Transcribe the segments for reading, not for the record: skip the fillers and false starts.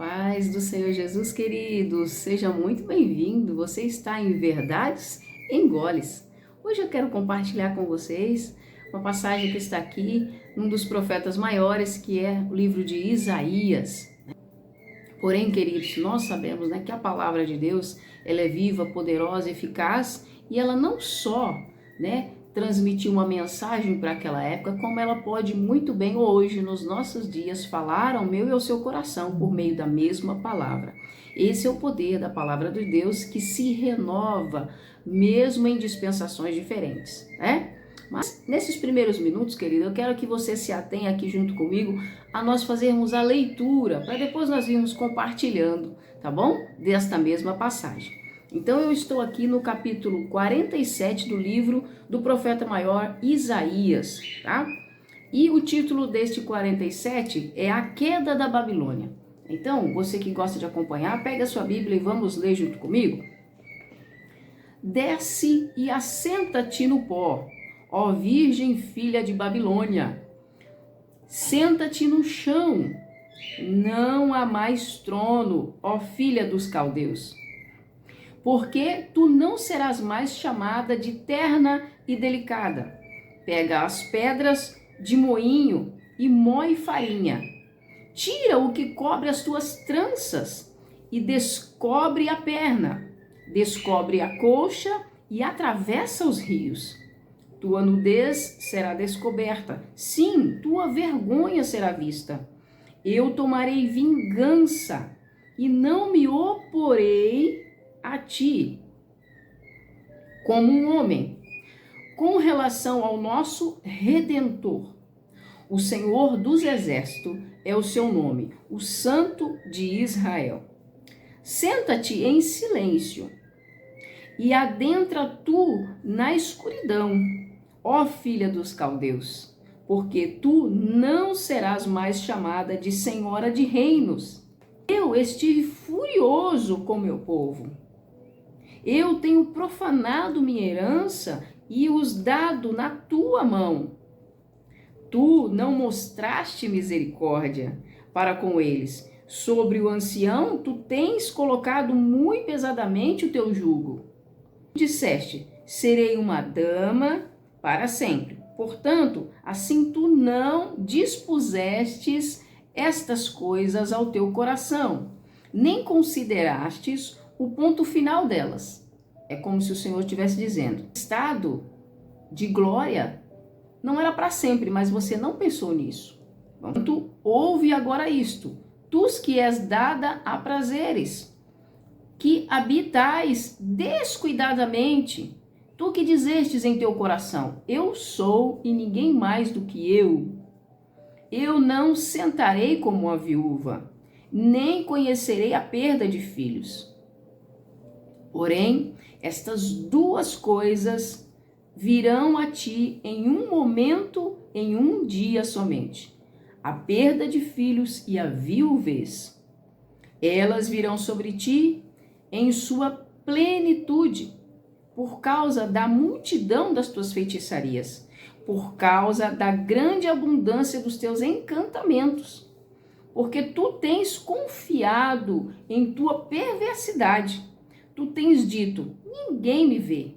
Paz do Senhor Jesus, queridos, seja muito bem-vindo. Você está em Verdades em Goles. Hoje eu quero compartilhar com vocês uma passagem que está aqui, um dos profetas maiores, que é o livro de Isaías. Porém, queridos, nós sabemos, que a palavra de Deus, ela é viva, poderosa, eficaz, e ela não só, transmitir uma mensagem para aquela época, como ela pode muito bem hoje, nos nossos dias, falar ao meu e ao seu coração por meio da mesma palavra. Esse é o poder da palavra de Deus que se renova mesmo em dispensações diferentes, Mas nesses primeiros minutos, querido, eu quero que você se atenha aqui junto comigo a nós fazermos a leitura, para depois nós irmos compartilhando, tá bom? Desta mesma passagem. Então eu estou aqui no capítulo 47 do livro do profeta maior Isaías, tá? E o título deste 47 é A Queda da Babilônia. Então, você que gosta de acompanhar, pega a sua Bíblia e vamos ler junto comigo. Desce e assenta-te no pó, ó Virgem filha de Babilônia. Senta-te no chão, não há mais trono, ó filha dos caldeus. Porque tu não serás mais chamada de terna e delicada. Pega as pedras de moinho e moe farinha. Tira o que cobre as tuas tranças e descobre a perna. Descobre a coxa e atravessa os rios. Tua nudez será descoberta. Sim, tua vergonha será vista. Eu tomarei vingança e não me oporei a ti, como um homem, com relação ao nosso Redentor. O Senhor dos Exércitos é o seu nome, o Santo de Israel. Senta-te em silêncio e adentra tu na escuridão, ó filha dos caldeus, porque tu não serás mais chamada de senhora de reinos. Eu estive furioso com meu povo. Eu tenho profanado minha herança e os dado na tua mão. Tu não mostraste misericórdia para com eles. Sobre o ancião, tu tens colocado muito pesadamente o teu jugo. Disseste, serei uma dama para sempre. Portanto, assim tu não dispusestes estas coisas ao teu coração, nem considerastes o ponto final delas. É como se o Senhor estivesse dizendo, estado de glória não era para sempre, mas você não pensou nisso. Portanto, ouve agora isto, tu que és dada a prazeres, que habitais descuidadamente, tu que dizestes em teu coração, eu sou e ninguém mais do que eu. Eu não sentarei como a viúva, nem conhecerei a perda de filhos. Porém, estas duas coisas virão a ti em um momento, em um dia somente: a perda de filhos e a viuvez. Elas virão sobre ti em sua plenitude, por causa da multidão das tuas feitiçarias, por causa da grande abundância dos teus encantamentos, porque tu tens confiado em tua perversidade. Tu tens dito, ninguém me vê.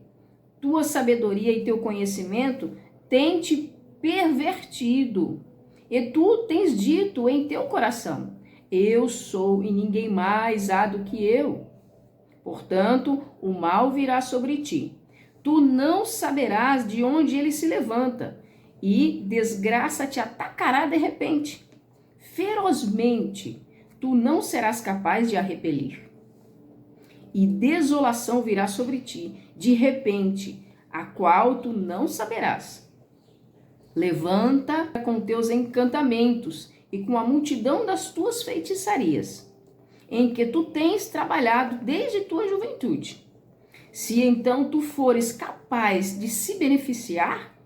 Tua sabedoria e teu conhecimento têm te pervertido. E tu tens dito em teu coração, eu sou e ninguém mais há do que eu. Portanto, o mal virá sobre ti. Tu não saberás de onde ele se levanta, e desgraça te atacará de repente. Ferozmente, tu não serás capaz de a repelir. E desolação virá sobre ti, de repente, a qual tu não saberás. Levanta com teus encantamentos e com a multidão das tuas feitiçarias, em que tu tens trabalhado desde tua juventude. Se então tu fores capaz de se beneficiar,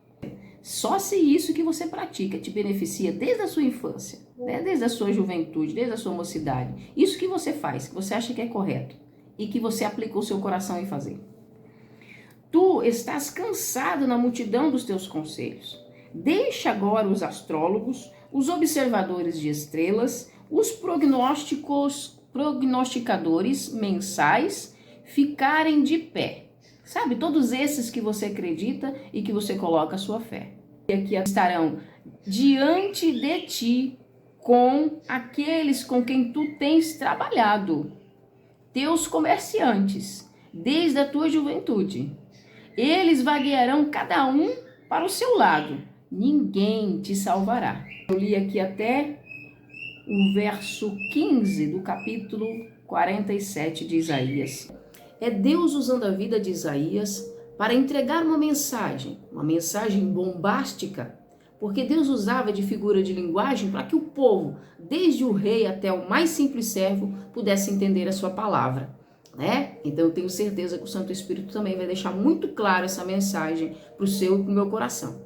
só se isso que você pratica te beneficia desde a sua infância, desde a sua juventude, desde a sua mocidade, isso que você faz, que você acha que é correto e que você aplicou o seu coração em fazer. Tu estás cansado na multidão dos teus conselhos. Deixa agora os astrólogos, os observadores de estrelas, os prognosticadores mensais ficarem de pé. Sabe, todos esses que você acredita e que você coloca a sua fé. E aqui estarão diante de ti com aqueles com quem tu tens trabalhado, teus comerciantes, desde a tua juventude. Eles vaguearão cada um para o seu lado, ninguém te salvará. Eu li aqui até o verso 15 do capítulo 47 de Isaías. É Deus usando a vida de Isaías para entregar uma mensagem bombástica, porque Deus usava de figura de linguagem para que o povo, desde o rei até o mais simples servo, pudesse entender a sua palavra, né? Então eu tenho certeza que o Santo Espírito também vai deixar muito claro essa mensagem para o seu e para o meu coração.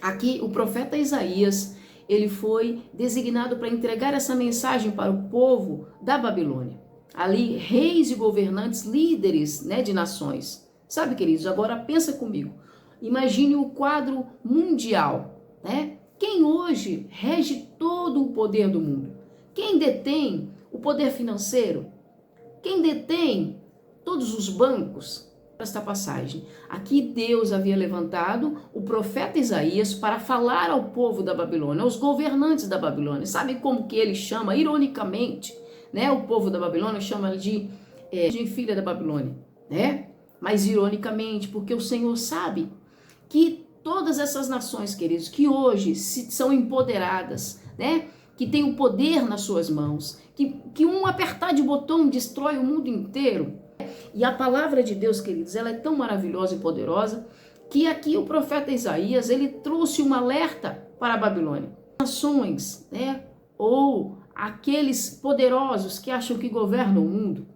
Aqui o profeta Isaías, ele foi designado para entregar essa mensagem para o povo da Babilônia. Ali, reis e governantes, líderes, né, de nações. Sabe, queridos, agora pensa comigo. Imagine o quadro mundial, né? Quem hoje rege todo o poder do mundo? Quem detém o poder financeiro? Quem detém todos os bancos? Esta passagem. Aqui Deus havia levantado o profeta Isaías para falar ao povo da Babilônia, aos governantes da Babilônia. Sabe como que ele chama, ironicamente, né? O povo da Babilônia chama de filha da Babilônia, né? Mas ironicamente, porque o Senhor sabe que todas essas nações, queridos, que hoje são empoderadas, né? Que têm o poder nas suas mãos, que um apertar de botão destrói o mundo inteiro. E a palavra de Deus, queridos, ela é tão maravilhosa e poderosa que aqui o profeta Isaías, ele trouxe um alerta para a Babilônia. Nações, né? Ou aqueles poderosos que acham que governam o mundo,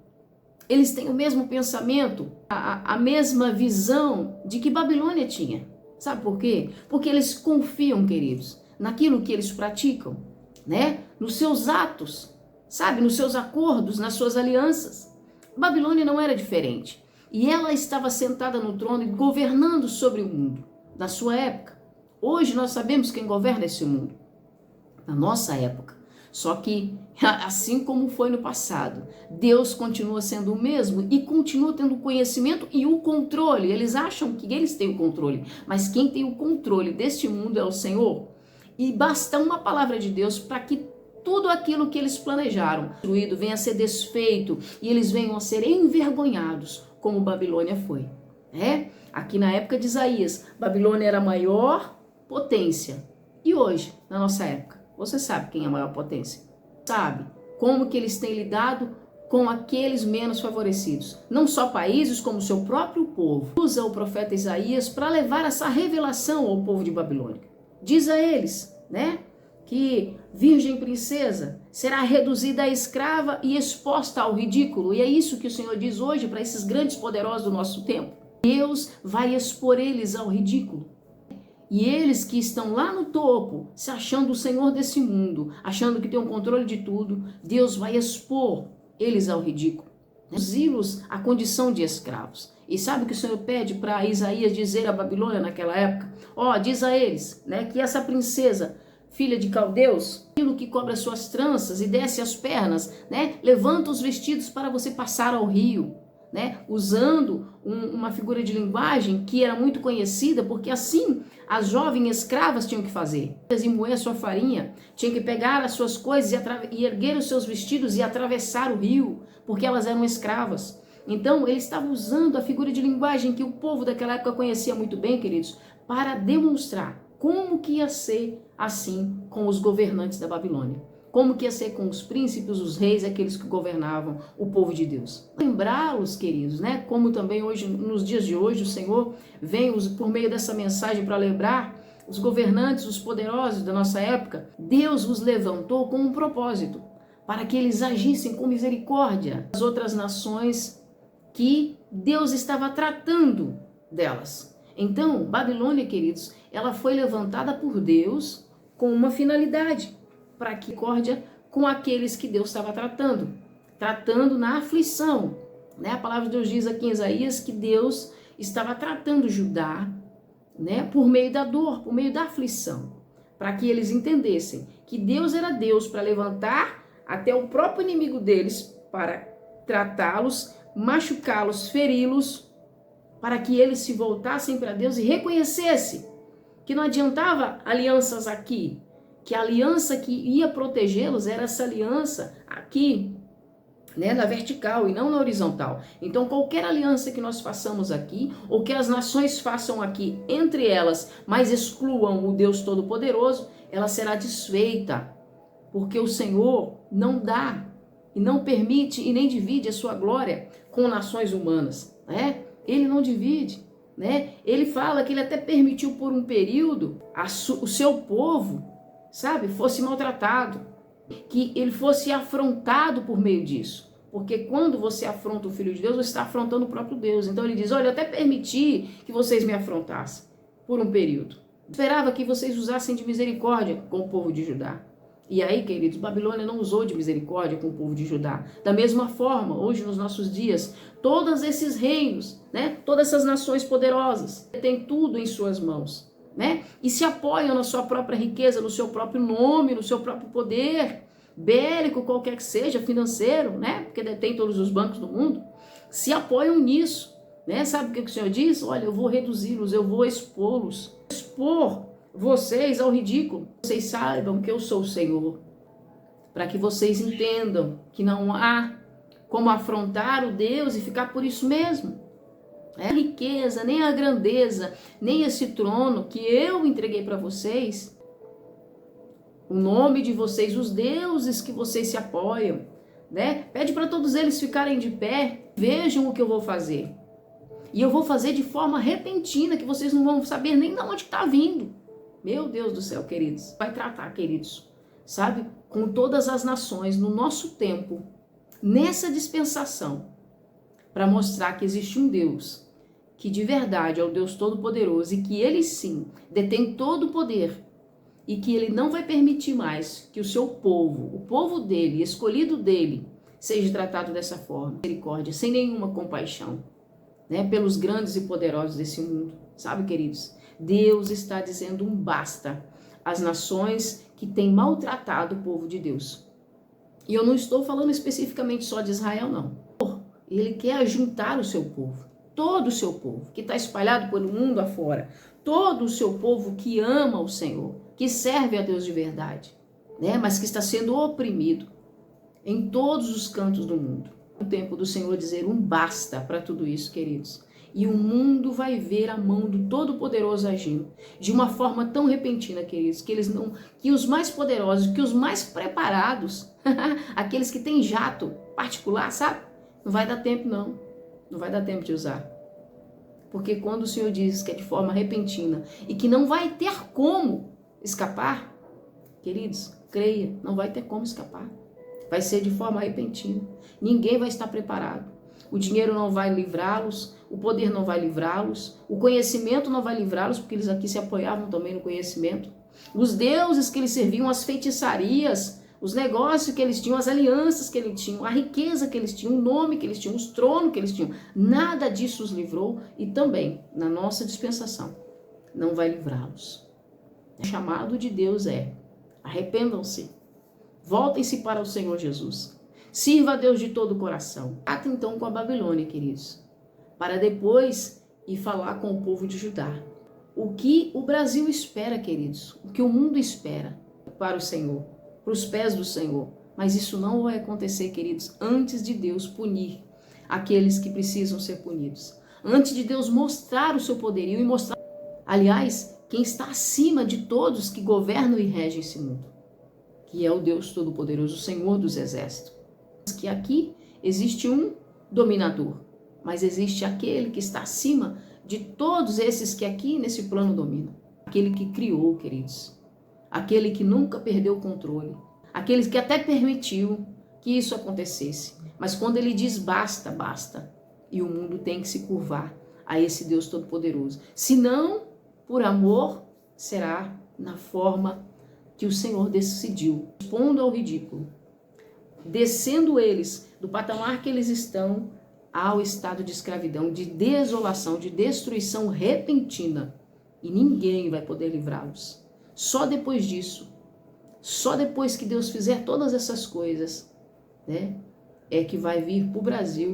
eles têm o mesmo pensamento, a mesma visão de que Babilônia tinha. Sabe por quê? Porque eles confiam, queridos, naquilo que eles praticam, né? Nos seus atos, sabe? Nos seus acordos, nas suas alianças. Babilônia não era diferente. E ela estava sentada no trono e governando sobre o mundo, na sua época. Hoje nós sabemos quem governa esse mundo, na nossa época. Só que, assim como foi no passado, Deus continua sendo o mesmo e continua tendo o conhecimento e o controle. Eles acham que eles têm o controle, mas quem tem o controle deste mundo é o Senhor. E basta uma palavra de Deus para que tudo aquilo que eles planejaram venha a ser desfeito e eles venham a ser envergonhados, como Babilônia foi. Aqui na época de Isaías, Babilônia era a maior potência. E hoje, na nossa época, você sabe quem é a maior potência? Sabe como que eles têm lidado com aqueles menos favorecidos? Não só países, como seu próprio povo. Usa o profeta Isaías para levar essa revelação ao povo de Babilônia. Diz a eles, né, que virgem princesa será reduzida a escrava e exposta ao ridículo. E é isso que o Senhor diz hoje para esses grandes poderosos do nosso tempo. Deus vai expor eles ao ridículo. E eles que estão lá no topo, se achando o Senhor desse mundo, achando que tem o controle de tudo, Deus vai expor eles ao ridículo, reduzi-los à condição de escravos. E sabe o que o Senhor pede para Isaías dizer à Babilônia naquela época? Diz a eles, né, que essa princesa, filha de caldeus, aquilo que cobre as suas tranças e desce as pernas, né, levanta os vestidos para você passar ao rio, né, usando uma figura de linguagem que era muito conhecida, porque assim as jovens escravas tinham que fazer. E moer a sua farinha, tinham que pegar as suas coisas e erguer os seus vestidos e atravessar o rio, porque elas eram escravas. Então, ele estava usando a figura de linguagem que o povo daquela época conhecia muito bem, queridos, para demonstrar como que ia ser assim com os governantes da Babilônia. Como que ia ser com os príncipes, os reis, aqueles que governavam o povo de Deus. Lembrá-los, queridos, né? Como também hoje, nos dias de hoje, o Senhor vem por meio dessa mensagem para lembrar os governantes, os poderosos da nossa época. Deus os levantou com um propósito, para que eles agissem com misericórdia as outras nações que Deus estava tratando delas. Então, Babilônia, queridos, ela foi levantada por Deus com uma finalidade, para que misericórdia com aqueles que Deus estava tratando na aflição, né? A palavra de Deus diz aqui em Isaías que Deus estava tratando Judá, né, por meio da dor, por meio da aflição, para que eles entendessem que Deus era Deus para levantar até o próprio inimigo deles para tratá-los, machucá-los, feri-los, para que eles se voltassem para Deus e reconhecessem que não adiantava alianças aqui, que a aliança que ia protegê-los era essa aliança aqui, né, na vertical e não na horizontal. Então qualquer aliança que nós façamos aqui, ou que as nações façam aqui entre elas, mas excluam o Deus Todo-Poderoso, ela será desfeita, porque o Senhor não dá e não permite e nem divide a sua glória com nações humanas, né? Ele não divide, né? Ele fala que ele até permitiu por um período o seu povo, sabe, fosse maltratado, que ele fosse afrontado por meio disso. Porque quando você afronta o Filho de Deus, você está afrontando o próprio Deus. Então ele diz, olha, eu até permiti que vocês me afrontassem por um período. Esperava que vocês usassem de misericórdia com o povo de Judá. E aí, queridos, Babilônia não usou de misericórdia com o povo de Judá. Da mesma forma, hoje nos nossos dias, todos esses reinos, né, todas essas nações poderosas, têm tudo em suas mãos, né, e se apoiam na sua própria riqueza, no seu próprio nome, no seu próprio poder, bélico, qualquer que seja, financeiro, né, porque detém todos os bancos do mundo, se apoiam nisso, né, sabe o que o Senhor diz? Olha, eu vou reduzi-los, eu vou expô-los, expor vocês ao ridículo. Vocês saibam que eu sou o Senhor, para que vocês entendam que não há como afrontar o Deus e ficar por isso mesmo. A riqueza, nem a grandeza, nem esse trono que eu entreguei para vocês, o nome de vocês, os deuses que vocês se apoiam, né? Pede para todos eles ficarem de pé, vejam o que eu vou fazer. E eu vou fazer de forma repentina, que vocês não vão saber nem de onde está vindo. Meu Deus do céu, queridos. Vai tratar, queridos, sabe? Com todas as nações no nosso tempo, nessa dispensação, para mostrar que existe um Deus que de verdade é o Deus Todo-Poderoso e que ele sim detém todo o poder e que ele não vai permitir mais que o seu povo, o povo dele, escolhido dele, seja tratado dessa forma, misericórdia, sem nenhuma compaixão, né? Pelos grandes e poderosos desse mundo, sabe, queridos? Deus está dizendo um basta às nações que têm maltratado o povo de Deus. E eu não estou falando especificamente só de Israel, não. Ele quer ajuntar o seu povo, todo o seu povo, que está espalhado pelo mundo afora, todo o seu povo que ama o Senhor, que serve a Deus de verdade, né? Mas que está sendo oprimido em todos os cantos do mundo. É o tempo do Senhor dizer um basta para tudo isso, queridos. E o mundo vai ver a mão do Todo-Poderoso agindo de uma forma tão repentina, queridos, que os mais poderosos, que os mais preparados, aqueles que têm jato particular, sabe? Não vai dar tempo, não. Não vai dar tempo de usar. Porque quando o Senhor diz que é de forma repentina e que não vai ter como escapar, queridos, creia, não vai ter como escapar. Vai ser de forma repentina. Ninguém vai estar preparado. O dinheiro não vai livrá-los, o poder não vai livrá-los, o conhecimento não vai livrá-los, porque eles aqui se apoiavam também no conhecimento. Os deuses que eles serviam, as feitiçarias, os negócios que eles tinham, as alianças que eles tinham, a riqueza que eles tinham, o nome que eles tinham, os tronos que eles tinham, nada disso os livrou e também, na nossa dispensação, não vai livrá-los. O chamado de Deus é: arrependam-se, voltem-se para o Senhor Jesus. Sirva a Deus de todo o coração. Trata então com a Babilônia, queridos, para depois ir falar com o povo de Judá. O que o Brasil espera, queridos, o que o mundo espera para o Senhor, para os pés do Senhor. Mas isso não vai acontecer, queridos, antes de Deus punir aqueles que precisam ser punidos. Antes de Deus mostrar o seu poderio e mostrar, aliás, quem está acima de todos que governam e regem esse mundo, que é o Deus Todo-Poderoso, o Senhor dos Exércitos. Que aqui existe um dominador, mas existe aquele que está acima de todos esses que aqui nesse plano dominam. Aquele que criou, queridos. Aquele que nunca perdeu o controle. Aquele que até permitiu que isso acontecesse. Mas quando ele diz basta, basta. E o mundo tem que se curvar a esse Deus Todo-Poderoso. Se não, por amor, será na forma que o Senhor decidiu, expondo ao ridículo, descendo eles do patamar que eles estão ao estado de escravidão, de desolação, de destruição repentina. E ninguém vai poder livrá-los. Só depois disso, Só depois que Deus fizer todas essas coisas, né, é que vai vir para o Brasil